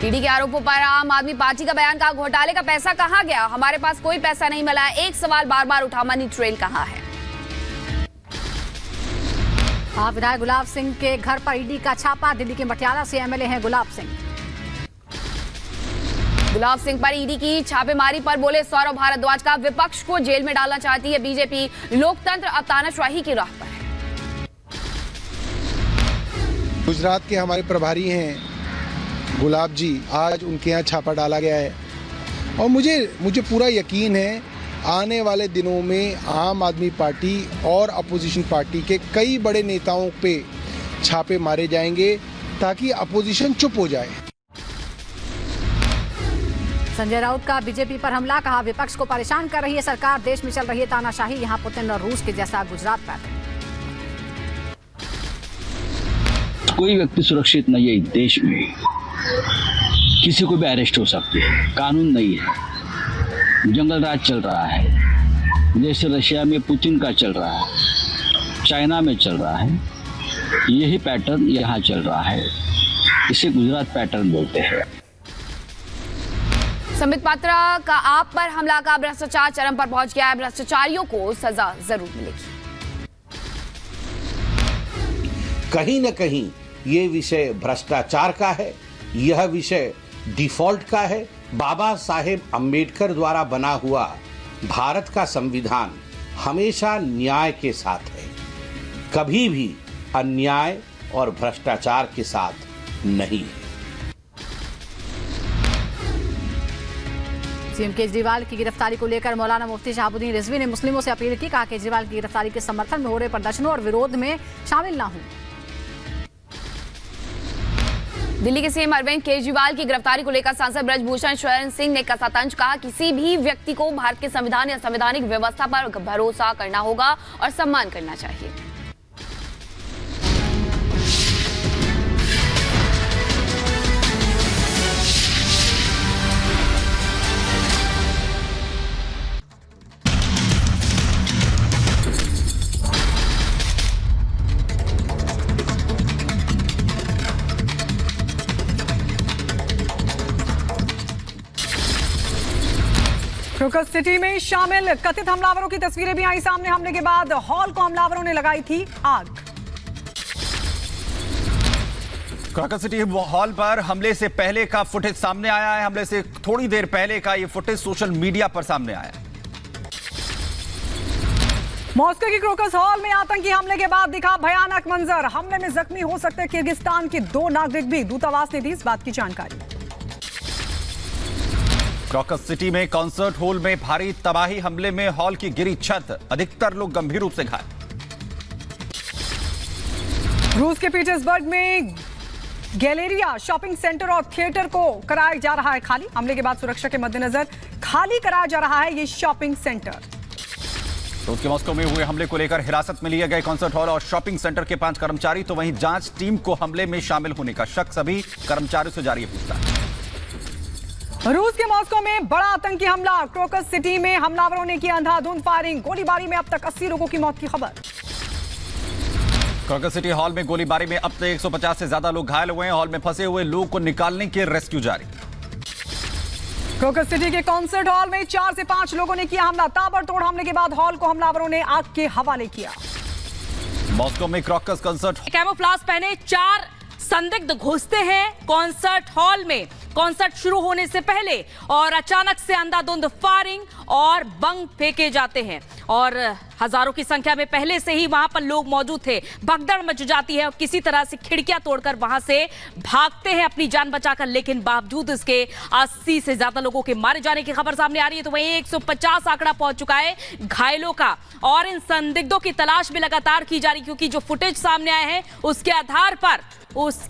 ED के आरोपों पर आम आदमी पार्टी का बयान, कहा घोटाले का पैसा कहां गया, हमारे पास कोई पैसा नहीं मिला है। एक सवाल बार बार उठा, मनी ट्रेल कहां है। विधायक गुलाब सिंह के घर पर ईडी का छापा, दिल्ली के मटियाला से एमएलए हैं गुलाब सिंह। गुलाब सिंह पर ईडी की छापेमारी पर बोले सौरभ भारद्वाज, का विपक्ष को जेल में डालना चाहती है बीजेपी, लोकतंत्र अब तानाशाही की राह पर है। गुजरात के हमारे प्रभारी हैं गुलाब जी, आज उनके यहाँ छापा डाला गया है और मुझे पूरा यकीन है आने वाले दिनों में आम आदमी पार्टी और अपोजिशन पार्टी के कई बड़े नेताओं पे छापे मारे जाएंगे ताकि अपोजिशन चुप हो जाए। संजय राउत का बीजेपी पर हमला, कहा विपक्ष को परेशान कर रही है सरकार, देश में चल रही है तानाशाही, यहाँ पुतिन और रूस के जैसा गुजरात पैटर्न। कोई व्यक्ति सुरक्षित नहीं है देश में, किसी को भी अरेस्ट हो सकते हैं, कानून नहीं है, जंगल राज चल रहा है, जैसे रशिया में पुतिन का चल रहा है, चाइना में चल रहा है, यही पैटर्न यहाँ चल रहा है, इसे गुजरात पैटर्न बोलते हैं। संबित पात्रा का आप पर हमला, का भ्रष्टाचार चरम पर पहुंच गया है, भ्रष्टाचारियों को सजा जरूर मिलेगी। कहीं न कहीं ये विषय भ्रष्टाचार का है, यह विषय डिफॉल्ट का है। बाबा साहेब अम्बेडकर द्वारा बना हुआ भारत का संविधान हमेशा न्याय के साथ है, कभी भी अन्याय और भ्रष्टाचार के साथ नहीं है। सीएम केजरीवाल की गिरफ्तारी को लेकर मौलाना मुफ्ती शहाबुद्दीन रिजवी ने मुस्लिमों से अपील की, कहा केजरीवाल की गिरफ्तारी के समर्थन में हो रहे प्रदर्शनों और विरोध में शामिल ना हों। दिल्ली के सीएम अरविंद केजरीवाल की गिरफ्तारी को लेकर सांसद ब्रजभूषण शरण सिंह ने कसा तंज, कहा किसी भी व्यक्ति को भारत के संविधान या संवैधानिक व्यवस्था पर भरोसा करना होगा और सम्मान करना चाहिए। क्रोकस सिटी में शामिल कथित हमलावरों की तस्वीरें भी आई सामने। हमले के बाद हॉल को हमलावरों ने लगाई थी आग। क्रोकस सिटी हॉल पर हमले से पहले का फुटेज सामने आया है। हमले से थोड़ी देर पहले का यह फुटेज सोशल मीडिया पर सामने आया है। मॉस्को की क्रोकस हॉल में आतंकी हमले के बाद दिखा भयानक मंजर। हमले में जख्मी हो सकते किर्गिस्तान के 2 नागरिक भी, दूतावास ने दी इस बात की जानकारी। क्रोकस सिटी में कॉन्सर्ट हॉल में भारी तबाही, हमले में हॉल की गिरी छत, अधिकतर लोग गंभीर रूप से घायल। रूस के पीटर्सबर्ग में गैलेरिया, शॉपिंग सेंटर और थिएटर को कराया जा रहा है खाली। हमले के बाद सुरक्षा के मद्देनजर खाली कराया जा रहा है ये शॉपिंग सेंटर। रूस के मॉस्को में हुए हमले को लेकर हिरासत में लिए गए कॉन्सर्ट हॉल और शॉपिंग सेंटर के 5 कर्मचारी, तो वहीं जांच टीम को हमले में शामिल होने का शक, सभी कर्मचारियों से जारी है पूछताछ। रूस के मॉस्को में बड़ा आतंकी हमला। क्रोकस सिटी में हमलावरों ने किया अंधाधुंध फायरिंग, गोलीबारी में अब तक 80 लोगों की मौत की खबर। क्रोकस सिटी हॉल में गोलीबारी में अब तक 150 से ज्यादा लोग घायल हुए हैं। हॉल में फंसे हुए लोगों को निकालने के रेस्क्यू जारी। क्रोकस सिटी के कॉन्सर्ट हॉल में 4 से 5 लोगों ने किया हमला। ताबड़तोड़ हमले के बाद हॉल को हमलावरों ने आग के हवाले किया। मॉस्को में क्रोकस कॉन्सर्ट कैमोफ्लेज पहने 4 संदिग्ध घुसते हैं कॉन्सर्ट हॉल में कॉन्सर्ट शुरू होने से पहले और अचानक से अंधाधुंध फायरिंग और बम फेंके जाते हैं और हजारों की संख्या में पहले से ही वहां पर लोग मौजूद थे। भगदड़ मच जाती है और किसी तरह से खिड़कियां तोड़कर वहां से भागते हैं अपनी जान बचाकर, लेकिन बावजूद इसके 80 से ज्यादा लोगों के मारे जाने की खबर सामने आ रही है। तो वहीं 150 आंकड़ा पहुंच चुका है घायलों का और इन संदिग्धों की तलाश भी लगातार की जा रही, क्योंकि जो फुटेज सामने आए हैं उसके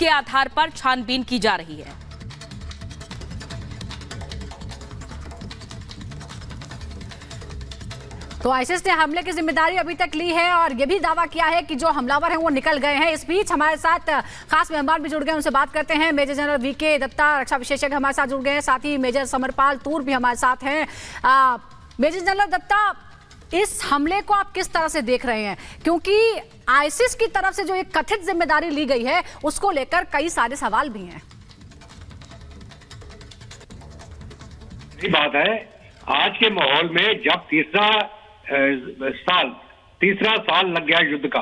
आधार पर छानबीन की जा रही है। तो आईसिस ने हमले की जिम्मेदारी अभी तक ली है और यह भी दावा किया है कि जो हमलावर हैं वो निकल गए हैं। इस बीच हमारे साथ खास मेहमान भी जुड़ गए, उनसे बात करते हैं। मेजर जनरल वीके दत्ता, रक्षा विशेषज्ञ हमारे साथ जुड़ गए हैं, साथ ही मेजर समरपाल तूर भी हमारे साथ हैं। मेजर जनरल दत्ता, इस हमले को आप किस तरह से देख रहे हैं, क्योंकि आईसिस की तरफ से जो एक कथित जिम्मेदारी ली गई है उसको लेकर कई सारे सवाल भी हैं। ये बात है आज के माहौल में जब तीसरा साल लग गया युद्ध का,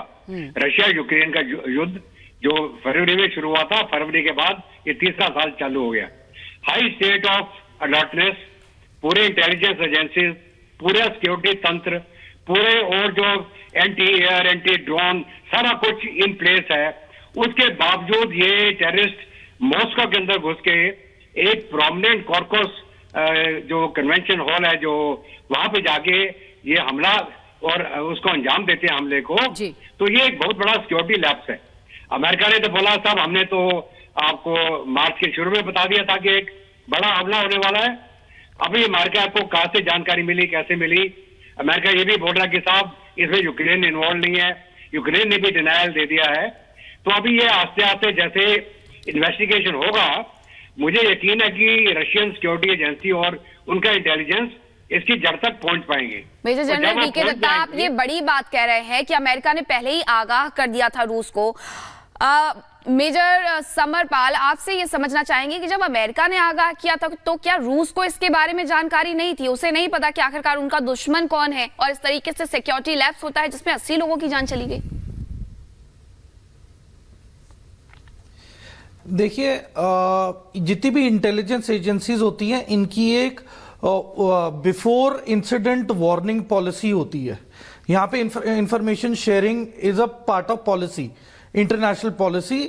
रशिया यूक्रेन का युद्ध जो फरवरी में शुरू हुआ था, फरवरी के बाद ये तीसरा साल चालू हो गया। हाई स्टेट ऑफ अलर्टनेस, पूरे इंटेलिजेंस एजेंसीज, पूरे सिक्योरिटी तंत्र, पूरे और जो एंटी एयर, एंटी ड्रोन, सारा कुछ इन प्लेस है। उसके बावजूद ये टेररिस्ट मॉस्को के अंदर घुस के एक प्रोमिनेंट कॉर्कस जो कन्वेंशन हॉल है, जो वहां पे जाके ये हमला और उसको अंजाम देते हैं हमले को, तो ये एक बहुत बड़ा सिक्योरिटी लैप्स है। अमेरिका ने तो बोला साहब हमने तो आपको मार्च के शुरू में बता दिया था कि एक बड़ा हमला होने वाला है। अभी अमेरिका को कहां से जानकारी मिली, कैसे मिली? अमेरिका ये भी बोल रहा कि साहब इसमें यूक्रेन इन्वॉल्व नहीं है, यूक्रेन ने भी डिनायल दे दिया है। तो अभी ये आस्ते आस्ते जैसे इन्वेस्टिगेशन होगा, मुझे यकीन है कि रशियन सिक्योरिटी एजेंसी और उनका इंटेलिजेंस इसकी जड़ तक पहुंच पाएंगे। मेजर जनरल वीके दत्ता, आप ये बड़ी बात कह रहे हैं कि अमेरिका ने पहले ही आगाह कर दिया था रूस को। मेजर समरपाल, आपसे ये समझना चाहेंगे कि जब अमेरिका ने आगाह किया था तो क्या रूस को इसके बारे में जानकारी नहीं थी? उसे नहीं पता कि आखिरकार उनका दुश्मन कौन है और इस तरीके से सिक्योरिटी लैप्स होता है जिसमें 80 लोगों की जान चली गई? देखिए, जितनी भी इंटेलिजेंस एजेंसीज होती हैं, इनकी एक बिफोर इंसिडेंट वार्निंग पॉलिसी होती है। यहाँ पे information sharing is a part of policy, international policy,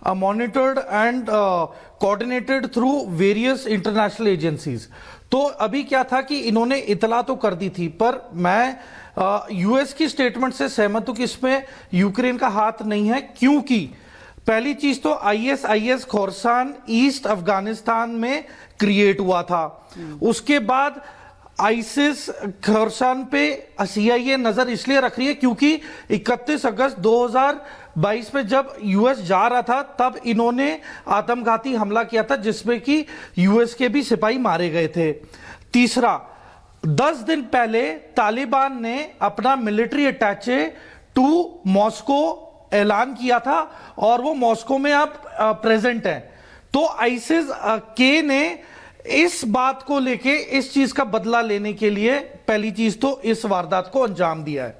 monitored and coordinated through various international agencies. तो अभी क्या था कि इन्होंने इतला तो कर दी थी, पर मैं यूएस की स्टेटमेंट से सहमत हूं कि इसमें यूक्रेन का हाथ नहीं है। क्योंकि पहली चीज तो आईएसआईएस खोरसान ईस्ट अफगानिस्तान में क्रिएट हुआ था, उसके बाद आईसिस खोरसान पे सीआईए नजर इसलिए रख रही है क्योंकि 31 अगस्त 2022 में जब यूएस जा रहा था तब इन्होंने आत्मघाती हमला किया था जिसमें कि यूएस के भी सिपाही मारे गए थे। तीसरा, 10 दिन पहले तालिबान ने अपना मिलिट्री अटैचे टू मॉस्को ऐलान किया था और वो मॉस्को में अब प्रेजेंट है। तो आईसिस के ने इस बात को लेके इस चीज का बदला लेने के लिए पहली चीज तो इस वारदात को अंजाम दिया है।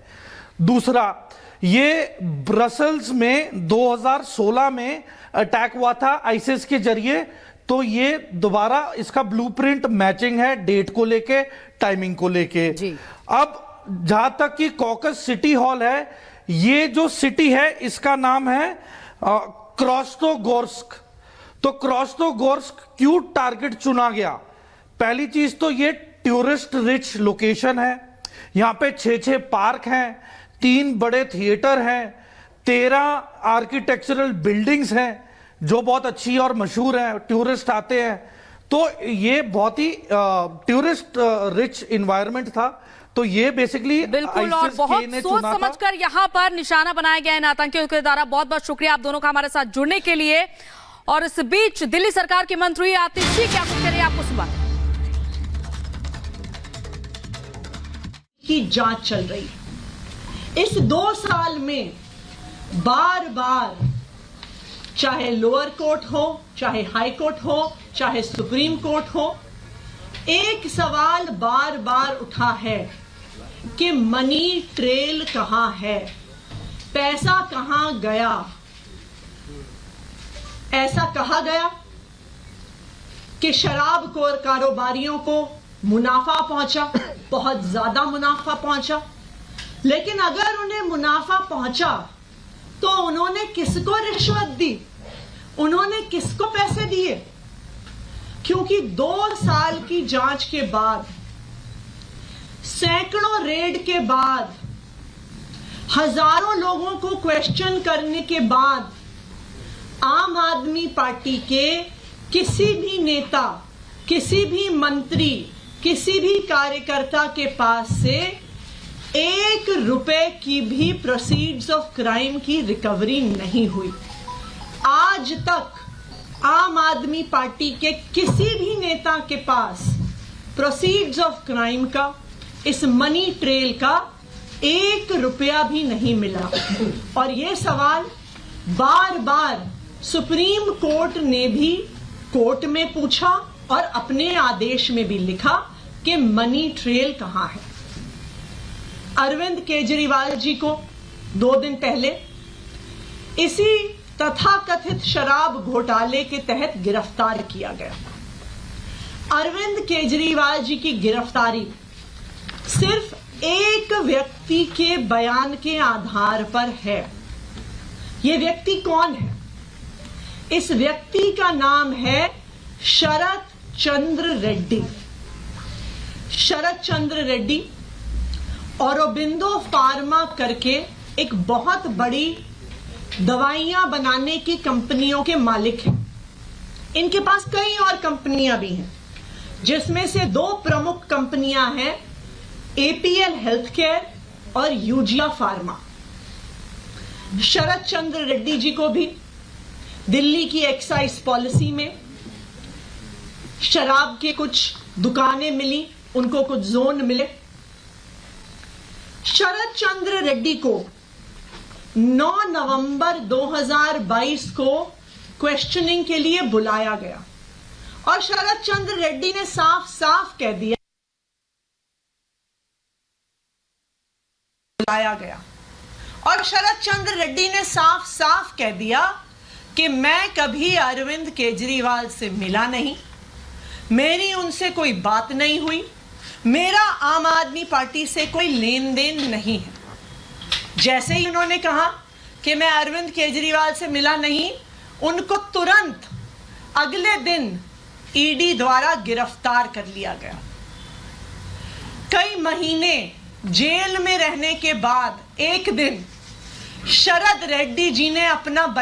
दूसरा, ये ब्रसल्स में 2016 में अटैक हुआ था आईसिस के जरिए, तो ये दोबारा इसका ब्लूप्रिंट मैचिंग है डेट को लेके, टाइमिंग को लेके। अब जहां तक कि कॉकस सिटी हॉल है, ये जो सिटी है इसका नाम है क्रास्नोगोर्स्क। तो क्रास्नोगोर्स्क क्यों टारगेट चुना गया? पहली चीज तो ये टूरिस्ट रिच लोकेशन है, यहां पे 6 पार्क हैं, 3 बड़े थिएटर हैं, 13 आर्किटेक्चरल बिल्डिंग्स हैं जो बहुत अच्छी और मशहूर हैं, टूरिस्ट आते हैं। तो ये बहुत ही टूरिस्ट रिच एनवायरनमेंट था। तो ये बेसिकली बिल्कुल, और बहुत सोच समझकर यहाँ पर निशाना बनाया गया इन आतंकियों के द्वारा। बहुत बहुत शुक्रिया आप दोनों का हमारे साथ जुड़ने के लिए। और इस बीच दिल्ली सरकार के मंत्री आतिशी क्या कुछ करिए, आपको सुना की जांच चल रही है। इस 2 साल में बार बार, चाहे लोअर कोर्ट हो, चाहे हाई कोर्ट हो, चाहे सुप्रीम कोर्ट हो, एक सवाल बार बार उठा है कि मनी ट्रेल कहां है, पैसा कहां गया। ऐसा कहा गया कि शराब कारोबारियों को मुनाफा पहुंचा, बहुत ज्यादा मुनाफा पहुंचा। लेकिन अगर उन्हें मुनाफा पहुंचा तो उन्होंने किसको रिश्वत दी, उन्होंने किसको पैसे दिए? क्योंकि 2 साल की जांच के बाद, सैकड़ों रेड के बाद, हजारों लोगों को क्वेश्चन करने के बाद, आम आदमी पार्टी के किसी भी नेता, किसी भी मंत्री, किसी भी कार्यकर्ता के पास से 1 रुपए की भी प्रोसीड्स ऑफ क्राइम की रिकवरी नहीं हुई। आज तक आम आदमी पार्टी के किसी भी नेता के पास प्रोसीड्स ऑफ क्राइम का, इस मनी ट्रेल का 1 रुपया भी नहीं मिला। और यह सवाल बार बार सुप्रीम कोर्ट ने भी कोर्ट में पूछा और अपने आदेश में भी लिखा कि मनी ट्रेल कहां है। अरविंद केजरीवाल जी को 2 दिन पहले इसी तथाकथित शराब घोटाले के तहत गिरफ्तार किया गया। अरविंद केजरीवाल जी की गिरफ्तारी सिर्फ एक व्यक्ति के बयान के आधार पर है। यह व्यक्ति कौन है? इस व्यक्ति का नाम है शरद चंद्र रेड्डी। शरद चंद्र रेड्डी औरोबिंदो फार्मा करके एक बहुत बड़ी दवाइयां बनाने की कंपनियों के मालिक हैं। इनके पास कई और कंपनियां भी हैं, जिसमें से 2 प्रमुख कंपनियां हैं, एपीएल हेल्थकेयर और यूजिया फार्मा। शरद चंद्र रेड्डी जी को भी दिल्ली की एक्साइज पॉलिसी में शराब के कुछ दुकानें मिली, उनको कुछ जोन मिले। शरद चंद्र रेड्डी को 9 नवंबर 2022 को क्वेश्चनिंग के लिए बुलाया गया और शरद चंद्र रेड्डी ने साफ साफ कह दिया कि मैं कभी अरविंद केजरीवाल से मिला नहीं, मेरी उनसे कोई बात नहीं हुई, मेरा आम आदमी पार्टी से कोई लेन देन नहीं है। जैसे ही उन्होंने कहा कि मैं अरविंद केजरीवाल से मिला नहीं, उनको तुरंत अगले दिन ईडी द्वारा गिरफ्तार कर लिया गया। कई महीने जेल में रहने के बाद एक दिन शरद रेड्डी जी ने अपना बयान